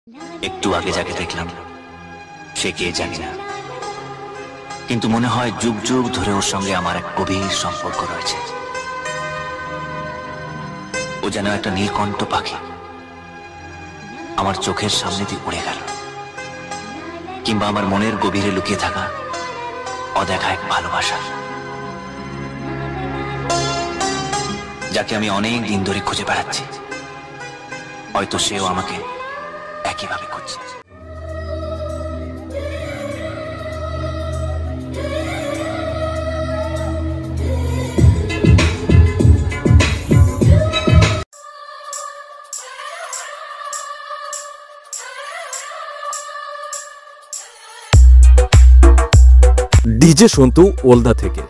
একটু আগে যাকে দেখলাম সে কে জানি না, কিন্তু মনে হয় যুগ যুগ ধরে ওর সঙ্গে আমার এক গভীর সম্পর্ক রয়েছে। ও যেন একটা নীলকণ্ঠ পাখি, আমার চোখের সামনে দিয়ে উড়ে গেল, কিংবা আমার মনের গভীরে লুকিয়ে থাকা অদেখা এক ভালোবাসা, যাকে আমি অনেক দিন ধরে খুঁজে বেড়াচ্ছি। হয়তো সেও আমাকে একইভাবে খুঁজছে। ডিজে সন্তু ওলদা থেকে।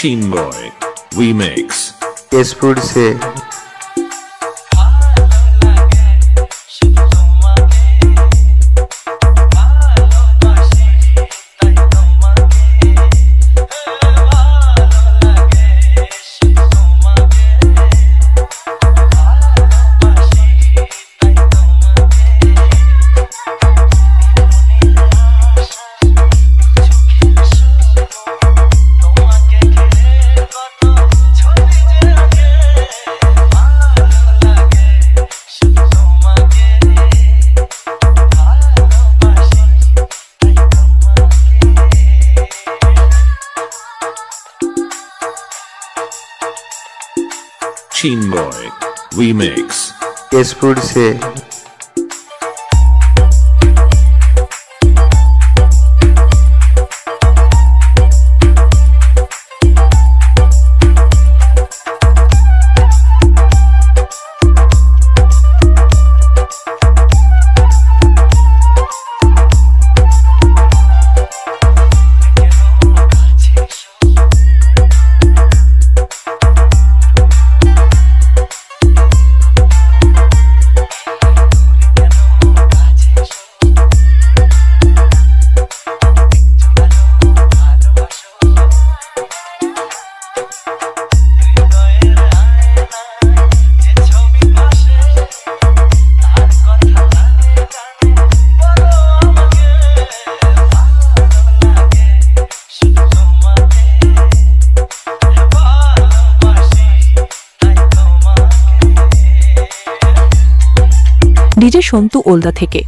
Chinboy Remix केसपुर से Chinboy Remix केसपुर से ডিজে সন্তু ওলদা থেকে।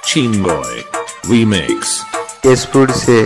Chinboy Remix केसपुर से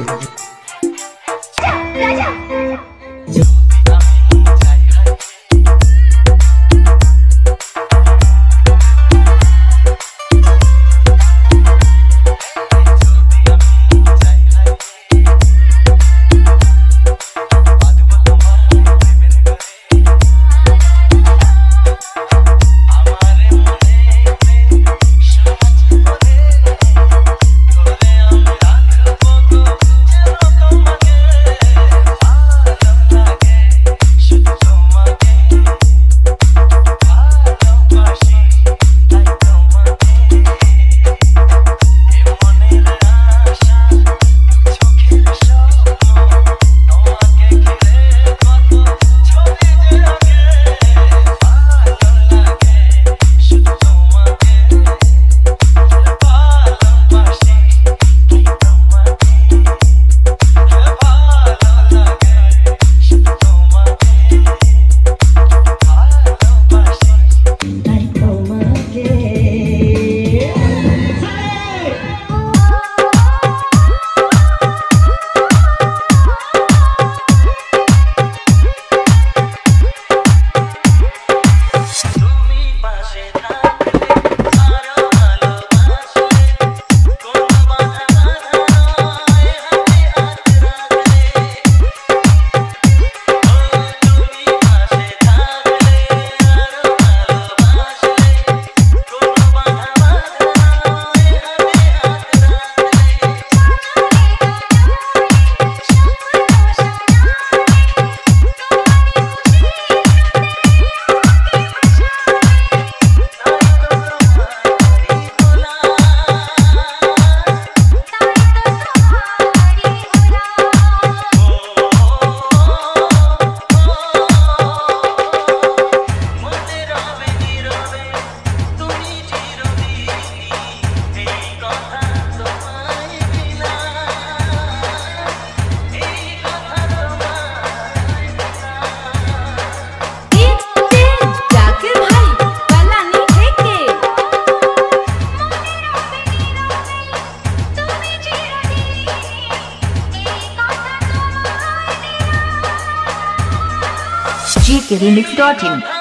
remix.in